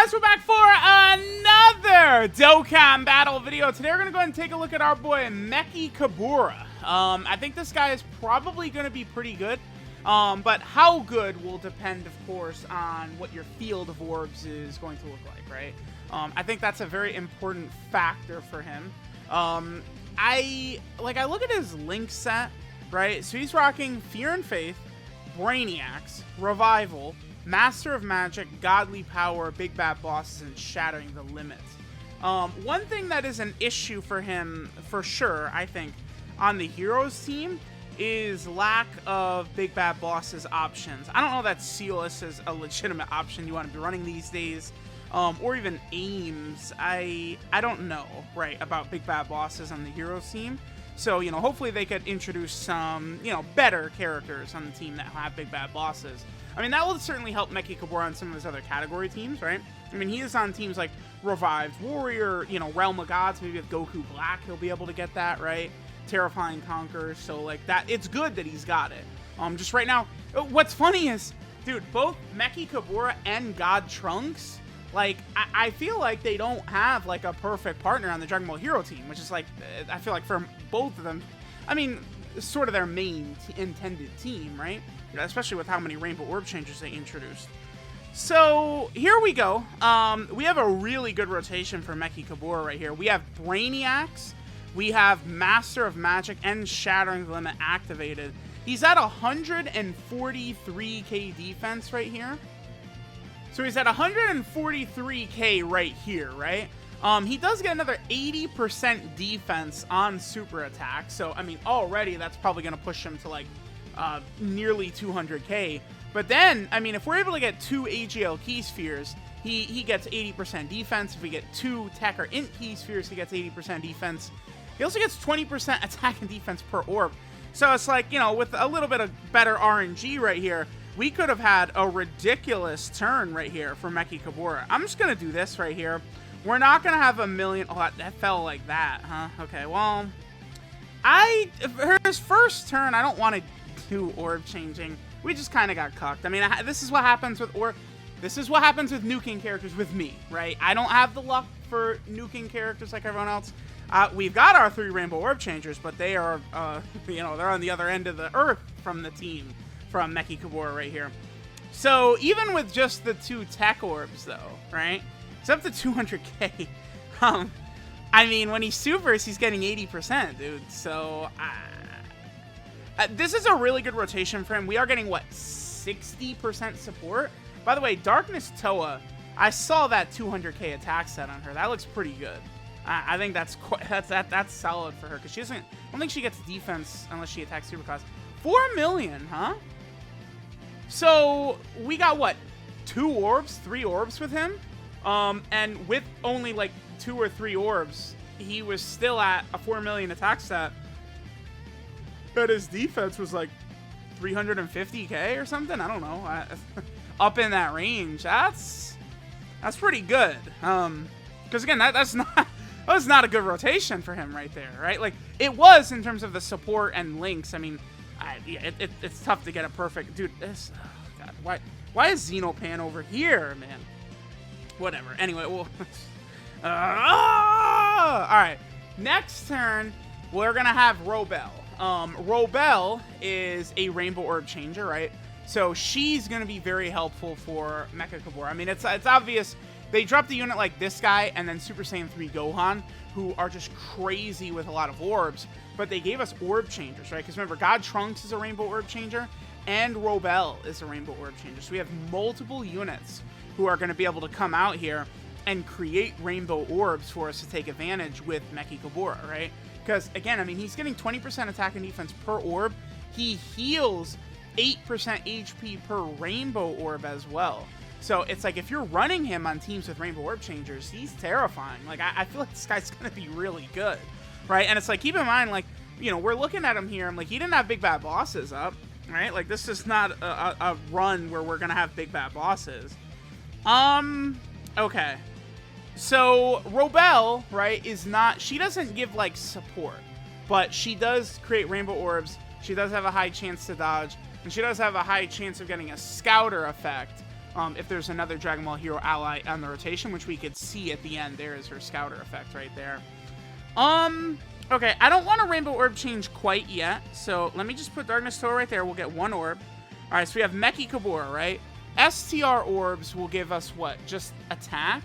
guys, we're back for another Dokkan battle video. Today we're going to go ahead and take a look at our boy MECHIKABURA. I think this guy is probably going to be pretty good, but how good will depend, of course, on what your field of orbs is going to look like, right? I think that's a very important factor for him. I look at his link set, right? So he's rocking Fear and Faith, Brainiacs, Revival, Master of Magic, Godly Power, Big Bad Bosses, and Shattering the Limits. One thing that is an issue for him, for sure, I think, on the Heroes team is lack of Big Bad Bosses options. I don't know that Sealess is a legitimate option you want to be running these days, or even Aims. I don't know, right, about Big Bad Bosses on the Heroes team. So, you know, hopefully they could introduce some, you know, better characters on the team that have Big Bad Bosses. I mean, that will certainly help MECHIKABURA on some of his other category teams, right? I mean, he is on teams like Revived Warrior, you know, Realm of Gods, maybe with Goku Black, he'll be able to get that, right? Terrifying Conquer, so, like, that, it's good that he's got it. Just right now, what's funny is, dude, both MECHIKABURA and God Trunks, like, I feel like they don't have, like, a perfect partner on the Dragon Ball Hero team, which is, like, I feel like for both of them, I mean, sort of their main intended team, right? Especially with how many Rainbow Orb Changers they introduced. So, here we go. We have a really good rotation for MECHIKABURA right here. We have Brainiacs, we have Master of Magic, and Shattering the Limit activated. He's at 143k defense right here. So he's at 143k right here, right? He does get another 80% defense on super attack. So, I mean, already that's probably going to push him to, like, nearly 200k. But then, I mean, if we're able to get 2 AGL Key Spheres, he gets 80% defense. If we get 2 Tech or Int Key Spheres, he gets 80% defense. He also gets 20% attack and defense per orb. So it's like, you know, with a little bit of better RNG right here, we could have had a ridiculous turn right here for MECHIKABURA. I'm just going to do this right here. We're not going to have a million... Oh, that fell like that, huh? Okay, well... For his first turn, I don't want to do orb changing. We just kind of got cucked. I mean, this is what happens with This is what happens with nuking characters with me, right? I don't have the luck for nuking characters like everyone else. We've got our 3 Rainbow Orb Changers, but they are, you know, they're on the other end of the earth from the team, from MECHIKABURA right here. So, even with just the 2 Tech Orbs, though, right? It's up to 200k. I mean, when he supers, he's getting 80%, dude. So, this is a really good rotation for him. We are getting, what, 60% support? By the way, Darkness Toa, I saw that 200k attack set on her. That looks pretty good. I think that's solid for her, because she doesn't... I don't think she gets defense unless she attacks Superclass. 4 million, huh? So, we got, what, 2 orbs, 3 orbs with him? And with only, like, 2 or 3 orbs, he was still at a 4 million attack set. But his defense was, like, 350k or something? I don't know. Up in that range. That's pretty good. Because, again, that was not a good rotation for him right there, right? Like, it was in terms of the support and links. I mean, it's tough to get a perfect... Dude, this... Oh, God. Why is Xenopan over here, man? Whatever. Anyway, we'll... Alright. Next turn, we're going to have Robel. Robel is a Rainbow Orb Changer, right? So she's going to be very helpful for MECHIKABURA. I mean, it's obvious... They dropped a unit like this guy and then Super Saiyan 3 Gohan, who are just crazy with a lot of orbs, but they gave us orb changers, right? Because remember, God Trunks is a Rainbow Orb Changer, and Robel is a Rainbow Orb Changer. So we have multiple units who are going to be able to come out here and create Rainbow Orbs for us to take advantage with MECHIKABURA, right? Because, again, I mean, he's getting 20% attack and defense per orb. He heals 8% HP per Rainbow Orb as well. So it's like, if you're running him on teams with Rainbow Orb Changers, he's terrifying. Like, I feel like this guy's going to be really good, right? And it's like, keep in mind, like, you know, we're looking at him here. I'm like, he didn't have Big Bad Bosses up, right? Like, this is not a run where we're going to have Big Bad Bosses. Okay. So, Robel, right, is not... She doesn't give, like, support, but she does create Rainbow Orbs. She does have a high chance to dodge, and she does have a high chance of getting a Scouter effect. if there's another Dragon Ball Hero ally on the rotation, which we could see at the end. There is her Scouter effect right there. Okay, I don't want a Rainbow Orb change quite yet, so let me just put Darkness Toe right there. We'll get 1 orb. All right, so we have MECHIKABURA, right? STR orbs will give us what? Just attack?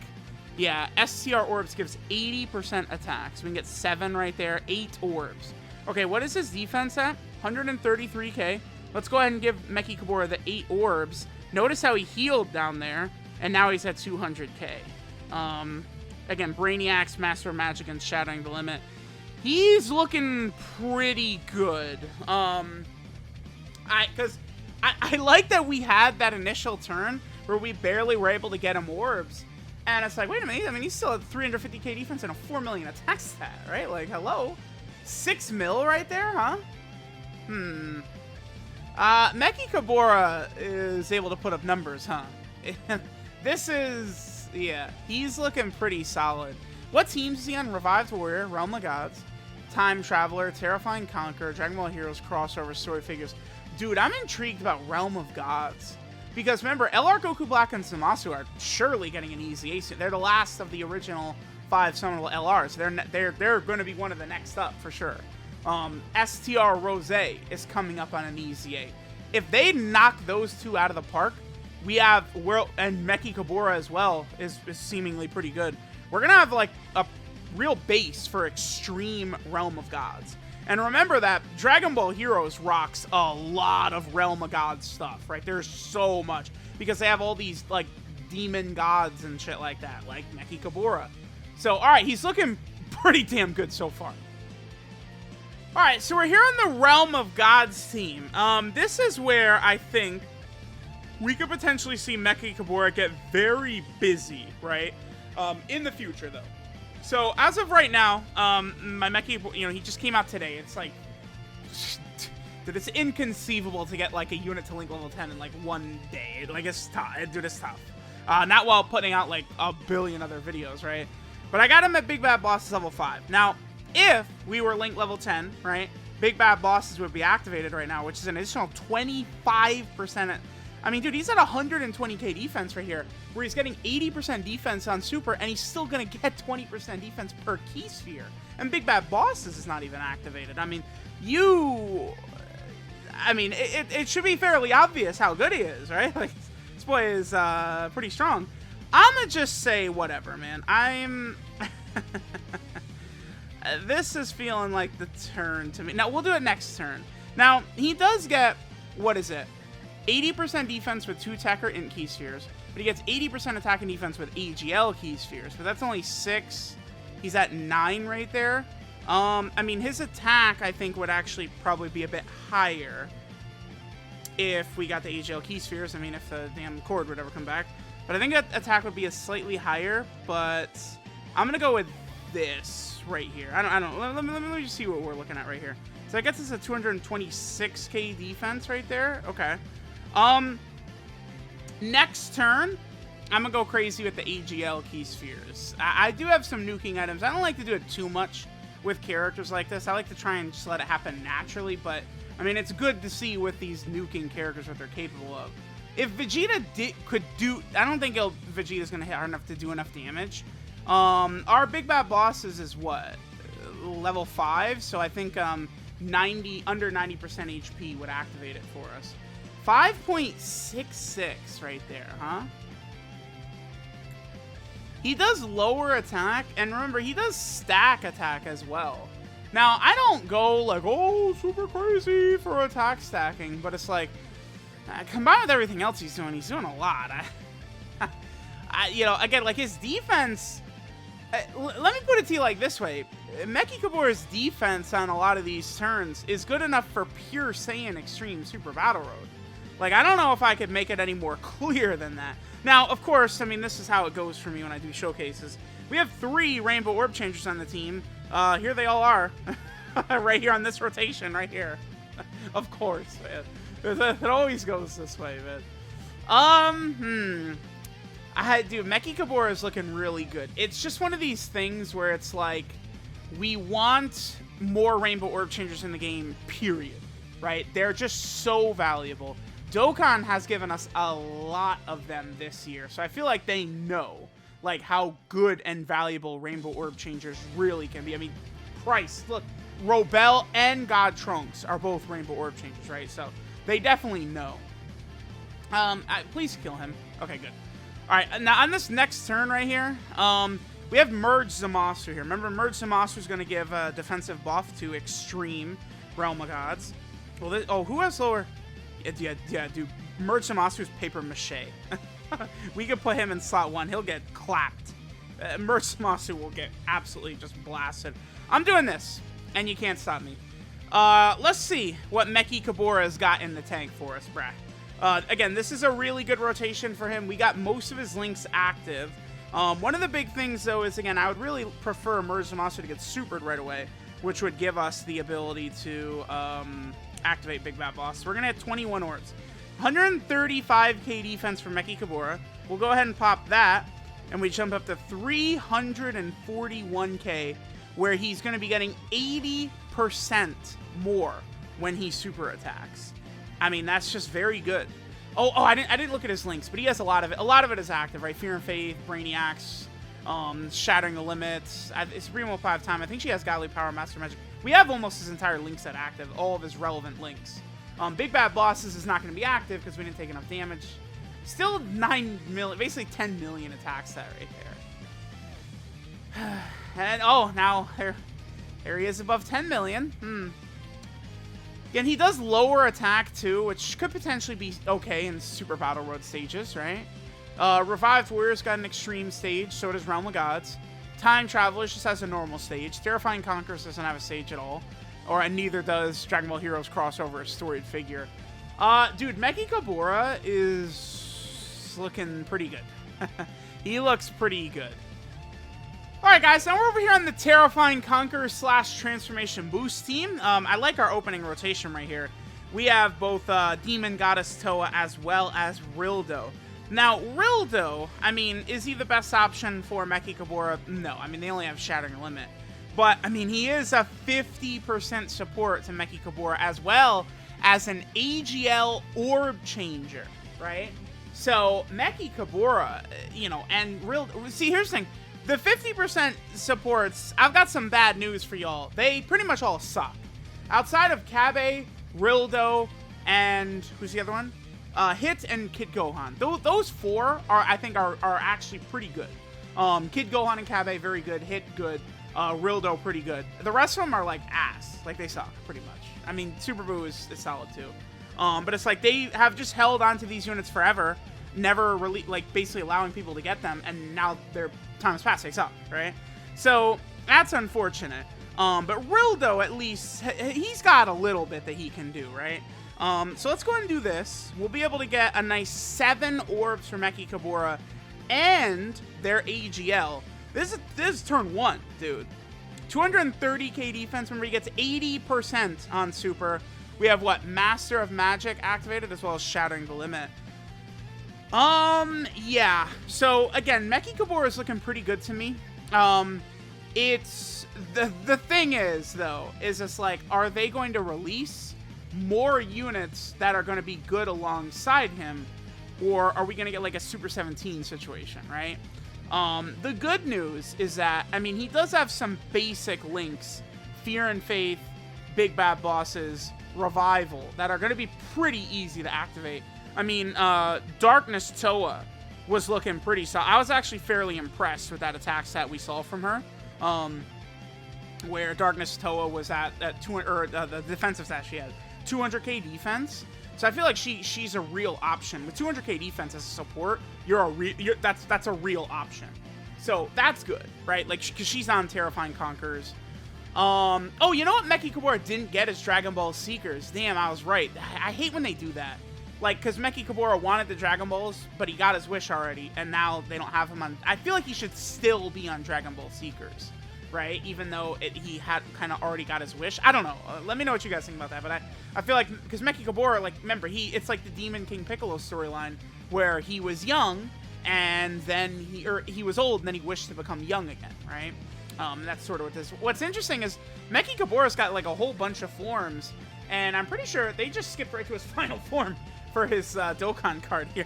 Yeah, STR orbs gives 80% attack. So we can get 7 right there, 8 orbs. Okay, what is his defense at? 133k. Let's go ahead and give MECHIKABURA the 8 orbs. Notice how he healed down there, and now he's at 200k. Again, Brainiacs, Master of Magic, and Shadowing the Limit. He's looking pretty good. Because I like that we had that initial turn where we barely were able to get him orbs. And it's like, wait a minute, I mean, he's still at 350k defense and a 4 million attack stat, right? Like, hello? 6 mil right there, huh? MECHIKABURA is able to put up numbers, huh? This is, yeah, he's looking pretty solid. What teams is he on? Revived Warrior, Realm of Gods, Time Traveler, Terrifying Conqueror, Dragon Ball Heroes, Crossover, Story Figures. Dude, I'm intrigued about Realm of Gods. Because remember, LR Goku Black and Zamasu are surely getting an easy ace. They're the last of the original 5 summonable LRs. They're going to be one of the next up for sure. STR Rose is coming up on an easy A. If they knock those 2 out of the park, we have and MECHIKABURA as well is seemingly pretty good. We're gonna have like a real base for extreme Realm of Gods. And remember that Dragon Ball Heroes rocks a lot of Realm of Gods stuff, right? There's so much. Because they have all these, like, demon gods and shit like that, like MECHIKABURA. So, alright, he's looking pretty damn good so far. Alright, so we're here on the Realm of Gods team. This is where I think we could potentially see MECHIKABURA get very busy, right? In the future, though. So, as of right now, my Mechie, he just came out today. It's like, dude, it's inconceivable to get, like, a unit to Link level 10 in, like, 1 day. Like, it's tough. Dude, it's tough. Not while putting out, like, a billion other videos, right? But I got him at Big Bad Bosses level 5. Now, if we were Link level 10, right, Big Bad Bosses would be activated right now, which is an additional 25%. I mean, dude, he's at 120k defense right here, where he's getting 80% defense on Super, and he's still going to get 20% defense per key sphere. And Big Bad Bosses is not even activated. I mean, it should be fairly obvious how good he is, right? Like, this boy is pretty strong. I'm going to just say whatever, man. This is feeling like the turn to me. Now, we'll do it next turn. Now, he does get, what is it? 80% defense with 2 Tech or Int key spheres, but he gets 80% attack and defense with AGL key spheres, but that's only 6. He's at 9 right there. I mean, his attack, I think, would actually probably be a bit higher if we got the AGL key spheres. I mean, if the damn cord would ever come back. But I think that attack would be a slightly higher, but I'm going to go with this right here. I don't let me just see what we're looking at right here. So I guess it's a 226k defense right there. Okay. Next turn, I'm gonna go crazy with the AGL key spheres. I do have some nuking items. I don't like to do it too much with characters like this. I like to try and just let it happen naturally, but I mean, it's good to see with these nuking characters what they're capable of. If Vegeta could do, I don't think Vegeta's gonna hit hard enough to do enough damage. Our Big Bad Bosses is what? Level 5, so I think under 90% HP would activate it for us. 5.66 right there, huh? He does lower attack, and remember, he does stack attack as well. Now, I don't go like, oh, super crazy for attack stacking, but it's like, combined with everything else he's doing a lot. Again, like his defense, let me put it to you like this way. MECHIKABURA's defense on a lot of these turns is good enough for pure Saiyan Extreme Super Battle Road. Like, I don't know if I could make it any more clear than that. Now, of course, I mean, this is how it goes for me when I do showcases. We have 3 Rainbow Orb Changers on the team. Here they all are. Right here on this rotation, right here. Of course, man. It always goes this way, man. Dude, MECHIKABURA is looking really good. It's just one of these things where it's like, we want more Rainbow Orb Changers in the game, period. Right? They're just so valuable. Dokkan has given us a lot of them this year, so I feel like they know, like, how good and valuable Rainbow Orb Changers really can be. I mean, Price, look, Robel and God Trunks are both Rainbow Orb Changers, right? So they definitely know. Please kill him. Okay, good. All right, now on this next turn right here, we have Merge Zamasu here. Remember, Merge Zamasu is going to give a defensive buff to Extreme Realm of Gods. Well, who has lower? Yeah, dude. Merge Zamasu's paper mache. We could put him in slot 1. He'll get clapped. Merge Zamasu will get absolutely just blasted. I'm doing this, and you can't stop me. Let's see what MECHIKABURA has got in the tank for us, brah. Again, this is a really good rotation for him. We got most of his links active. One of the big things, though, is, again, I would really prefer Merge Zamasu to get supered right away, which would give us the ability to activate Big Bad Boss. So we're going to hit 21 orbs. 135k defense for MECHIKABURA. We'll go ahead and pop that, and we jump up to 341k, where he's going to be getting 80% more when he super attacks. I mean, that's just very good. Oh, I didn't look at his links, but he has a lot of it. A lot of it is active, right? Fear and Faith, Brainiacs, Shattering the Limits. Supreme 5 time. I think she has Godly Power, Master Magic. We have almost his entire link set active, all of his relevant links. Big Bad Bosses is not going to be active because we didn't take enough damage. Still 9 million, basically 10 million attack set right there. And, oh, now there he is above 10 million. Again, he does lower attack, too, which could potentially be okay in Super Battle Road stages, right? Revived Warriors got an extreme stage, so does Realm of Gods. Time Travelers just has a normal stage. Terrifying Conquerors doesn't have a stage at all. And neither does Dragon Ball Heroes Crossover, a storied figure. Dude, MECHIKABURA is looking pretty good. He looks pretty good. Alright guys, now we're over here on the Terrifying Conqueror / Transformation Boost team. I like our opening rotation right here. We have both Demon Goddess Toa as well as Rildo. Now, Rildo, I mean, is he the best option for MECHIKABURA? No, I mean, they only have Shattering Limit. But, I mean, he is a 50% support to MECHIKABURA as well as an AGL Orb Changer, right? So, MECHIKABURA, you know, and Rildo... See, here's the thing. The 50% supports, I've got some bad news for y'all. They pretty much all suck. Outside of Kabe, Rildo, and who's the other one? Hit and Kid Gohan. Those four I think are actually pretty good. Kid Gohan and Kabe, very good. Hit, good. Rildo, pretty good. The rest of them are like ass. Like, they suck, pretty much. I mean, Super Buu is solid too. But it's like they have just held onto these units forever, never really, like, basically allowing people to get them, and now their time's passed, they suck, right? So that's unfortunate. But Rildo, at least, he's got a little bit that he can do, right? So let's go ahead and do this. We'll be able to get a nice 7 orbs for MECHIKABURA and their AGL. This is turn 1, dude. 230k defense. Remember, he gets 80% on Super. We have, what, Master of Magic activated, as well as Shattering the Limit. Yeah. So, again, MECHIKABURA is looking pretty good to me. It's... The thing is, though, is it's like, are they going to release more units that are going to be good alongside him, or are we going to get like a Super 17 situation, right? The good news is that, I mean, he does have some basic links, Fear and Faith, Big Bad Bosses, Revival, that are going to be pretty easy to activate. I mean, Darkness Toa was looking pretty solid. I was actually fairly impressed with that attack set we saw from her. Where Darkness Toa was at 200, or the defensive stat she had, 200k defense. So I feel like she's a real option. With 200k defense as a support, that's a real option. So that's good, right? Like, because she's on Terrifying Conquerors. Oh, you know what MECHIKABURA didn't get is Dragon Ball Seekers. Damn, I was right. I hate when they do that. Like, because MECHIKABURA wanted the Dragon Balls, but he got his wish already, and now they don't have him on... I feel like he should still be on Dragon Ball Seekers, right? Even though he had kind of already got his wish. I don't know. Let me know what you guys think about that. But I feel like, because MECHIKABURA, like, remember, it's like the Demon King Piccolo storyline, where he was young, and then he was old, and then he wished to become young again, right? That's sort of what this... What's interesting is MECHIKABURA's got, like, a whole bunch of forms, and I'm pretty sure they just skipped right to his final form for his Dokkan card here.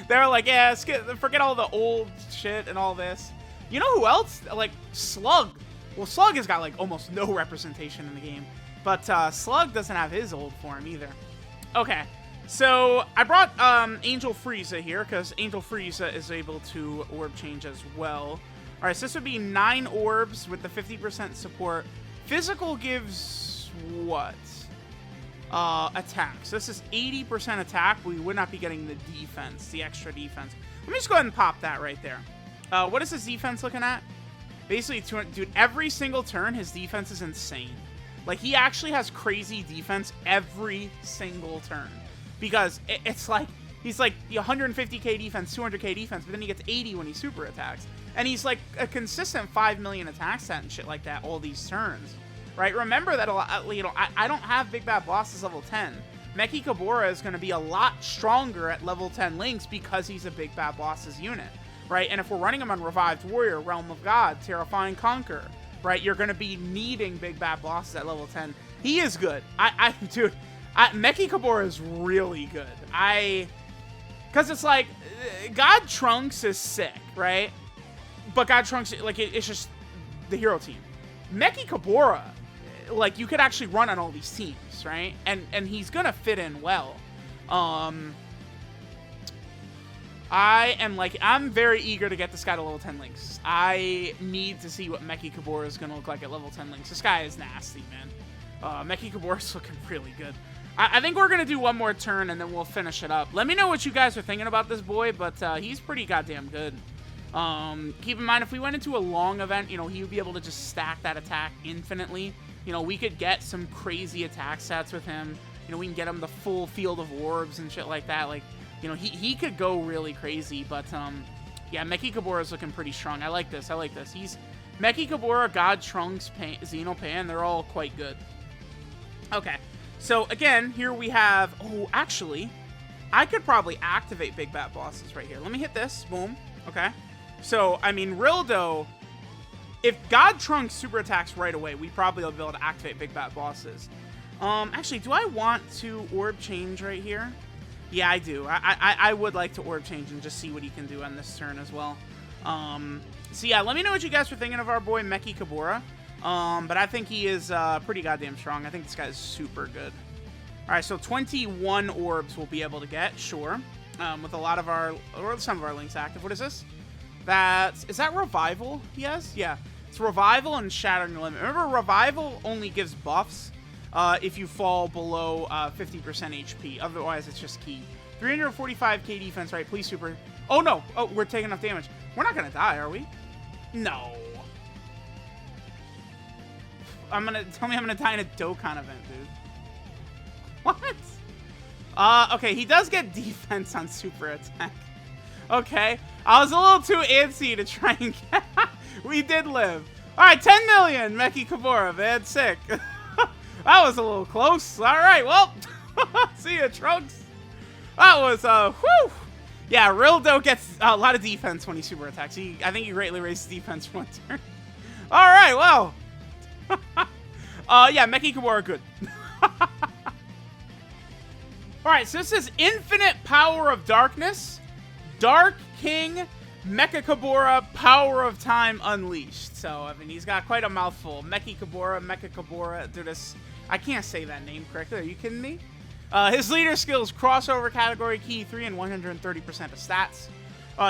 They're like, yeah, forget all the old shit and all this. You know who else? Like, Slug. Well, Slug has got, like, almost no representation in the game. But Slug doesn't have his old form either. Okay, so I brought Angel Frieza here, because Angel Frieza is able to orb change as well. Alright, so this would be 9 orbs with the 50% support. Physical gives what? Attack. So this is 80% attack. We would not be getting the defense, the extra defense. Let me just go ahead and pop that right there. What is his defense looking at? Basically, dude, every single turn, his defense is insane. Like, he actually has crazy defense every single turn. Because it's like, he's like 150k defense, 200k defense, but then he gets 80 when he super attacks. And he's like a consistent 5 million attack set and shit like that all these turns. Right? Remember that a lot, you know, I don't have Big Bad Bosses level 10. MECHIKABURA is going to be a lot stronger at level 10 links because he's a Big Bad Bosses unit. Right? And if we're running him on Revived Warrior, Realm of God, Terrifying Conquer, right? You're going to be needing Big Bad Bosses at level 10. He is good. Dude, MECHIKABURA is really good. Because it's like, God Trunks is sick, right? But God Trunks, like, it's just the hero team. MECHIKABURA, like, you could actually run on all these teams, right? And he's going to fit in well. I'm very eager to get this guy to level 10 links. I need to see what MECHIKABURA is going to look like at level 10 links. This guy is nasty, man. MECHIKABURA is looking really good. I think we're going to do one more turn, and then we'll finish it up. Let me know what you guys are thinking about this boy, but he's pretty goddamn good. Keep in mind, if we went into a long event, you know, he would be able to just stack that attack infinitely. You know, we could get some crazy attack stats with him. You know, we can get him the full field of orbs and shit like that. Like, you know, he could go really crazy, but, yeah, MECHIKABURA is looking pretty strong. I like this. I like this. He's MECHIKABURA, God Trunks, Xenopan, they're all quite good. Okay. So, again, here we have... Oh, actually, I could probably activate Big Bad Bosses right here. Let me hit this. Boom. Okay. So, I mean, Rildo... If God Trunks super attacks right away, we probably will be able to activate Big Bad Bosses. Actually, do I want to orb change right here? Yeah, I do. I would like to orb change and just see what he can do on this turn as well. So, yeah, let me know what you guys were thinking of our boy MECHIKABURA. But I think he is pretty goddamn strong. I think this guy is super good. All right, so 21 orbs we'll be able to get, sure. With a lot of our, or some of our links active. What is this? Is that Revival he has? Yeah, it's Revival and Shattering the Limit. Remember, Revival only gives buffs if you fall below 50% HP. Otherwise, it's just key. 345k defense, right? Please super. Oh, no. Oh, we're taking enough damage. We're not going to die, are we? No. Tell me I'm gonna die in a Dokkan event, dude. What? Okay, he does get defense on super attack. Okay, I was a little too antsy to try and get... We did live. Alright, 10 million, MECHIKABURA, man, sick. That was a little close. Alright, well, see ya, Trunks. That was, whew. Yeah, Rildo gets a lot of defense when he super attacks. I think he greatly raises defense for one turn. Alright, well... yeah, MECHIKABURA good. Alright, so this is Infinite Power of Darkness, Dark King, MECHIKABURA, Power of Time Unleashed. So, I mean, he's got quite a mouthful. MECHIKABURA, dude, I can't say that name correctly. Are you kidding me? His leader skills, crossover category, key 3, and 130% of stats.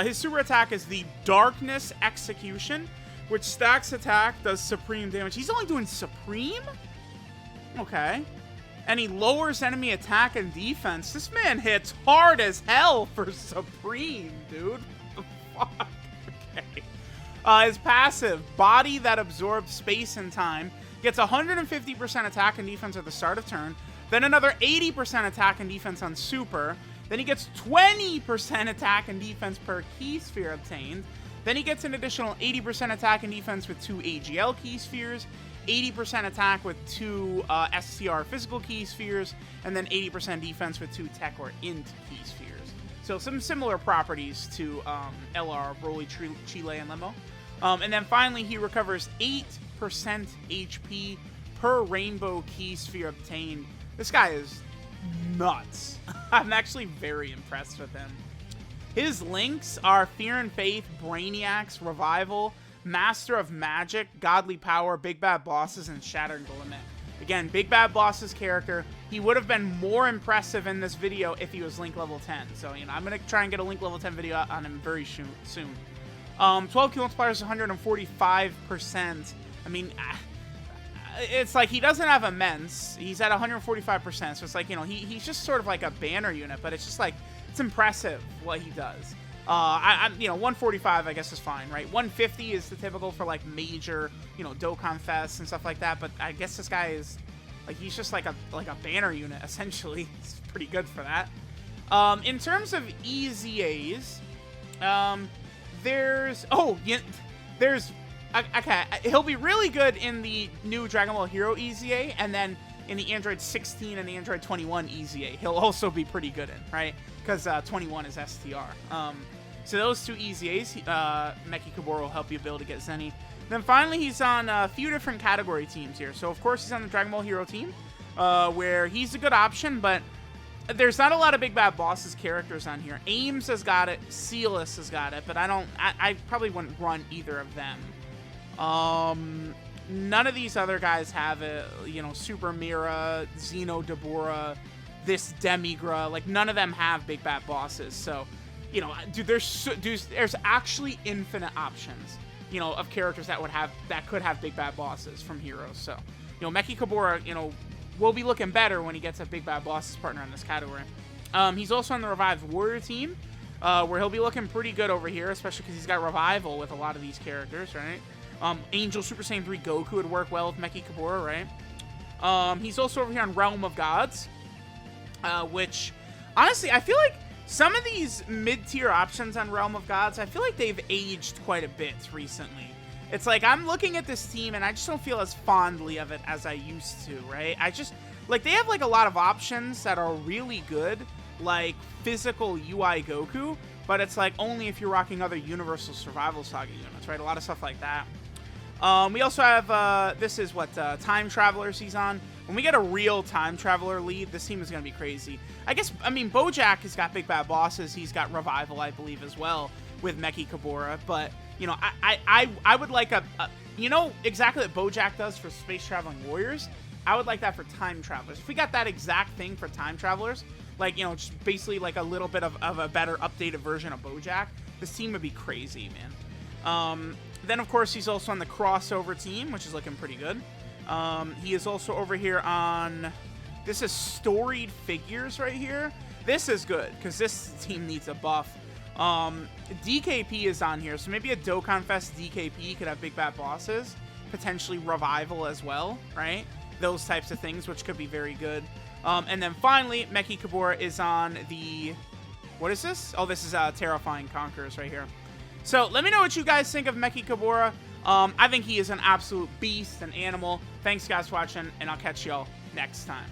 His super attack is the Darkness Execution, which stacks attack, does supreme damage. He's only doing supreme? Okay. And he lowers enemy attack and defense. This man hits hard as hell for supreme, dude. What the fuck? Okay. His passive, Body That Absorbs Space and Time, gets 150% attack and defense at the start of turn, then another 80% attack and defense on super, then he gets 20% attack and defense per key sphere obtained, then he gets an additional 80% attack and defense with 2 AGL key spheres, 80% attack with 2 STR physical key spheres, and then 80% defense with 2 tech or int key spheres. So some similar properties to LR, Broly, Chile, and Lembo. And then finally, he recovers 8% HP per rainbow key sphere obtained. This guy is nuts. I'm actually very impressed with him. His links are Fear and Faith, Brainiacs, Revival, Master of Magic, Godly Power, Big Bad Bosses, and Shattered the Limit. Again, Big Bad Boss's character, he would have been more impressive in this video if he was Link level 10. So, you know, I'm going to try and get a Link level 10 video out on him very soon. 12 kill multiplier is 145%. I mean, it's like he doesn't have immense. He's at 145%. So it's like, you know, he's just sort of like a banner unit, but it's just like, it's impressive what he does. You know, 145 I guess is fine, right? 150 is the typical for like major, you know, Dokkan Fest and stuff like that. But I guess this guy is like, he's just like a banner unit essentially. It's pretty good for that. In terms of EZAs, okay, he'll be really good in the new Dragon Ball Hero EZA, and then in the Android 16 and the Android 21 EZA, he'll also be pretty good in, right? Because 21 is STR. So those two EZAs, MECHIKABURA will help you be able to get Zenny. Then finally, he's on a few different category teams here. So of course, he's on the Dragon Ball Hero team, where he's a good option, but there's not a lot of Big Bad Bosses characters on here. Ames has got it, Celis has got it, but I probably wouldn't run either of them. None of these other guys have it, you know, Super Mira, Xeno Dabura, this Demigra, like none of them have Big Bad Bosses. So, you know, dude, there's actually infinite options, you know, of characters that could have Big Bad Bosses from Heroes. So, you know, MECHIKABURA, you know, will be looking better when he gets a Big Bad Bosses partner in this category. He's also on the Revived Warrior team, where he'll be looking pretty good over here, especially because he's got Revival with a lot of these characters, right? Angel Super Saiyan 3 Goku would work well with MECHIKABURA, right? He's also over here on Realm of Gods, which, honestly, I feel like some of these mid-tier options on Realm of Gods, I feel like they've aged quite a bit recently. It's like, I'm looking at this team, and I just don't feel as fondly of it as I used to, right? I just, like, they have, like, a lot of options that are really good, like physical UI Goku, but it's, like, only if you're rocking other Universal Survival Saga units, right? A lot of stuff like that. We also have, this is what, Time Travelers he's on. When we get a real Time Traveler lead, this team is going to be crazy. I mean, Bojack has got Big Bad Bosses. He's got Revival, I believe, as well, with MECHIKABURA. But, you know, I would like you know exactly what Bojack does for Space Traveling Warriors? I would like that for Time Travelers. If we got that exact thing for Time Travelers, like, you know, just basically like a little bit of a better updated version of Bojack, this team would be crazy, man. Then, of course, he's also on the crossover team, which is looking pretty good. He is also over here on... This is Storied Figures right here. This is good, because this team needs a buff. DKP is on here, so maybe a Dokkan Fest DKP could have Big Bad Bosses. Potentially Revival as well, right? Those types of things, which could be very good. And then finally, MECHIKABURA is on the... What is this? Oh, this is Terrifying Conquerors right here. So, let me know what you guys think of MECHIKABURA. I think he is an absolute beast, an animal. Thanks, guys, for watching, and I'll catch y'all next time.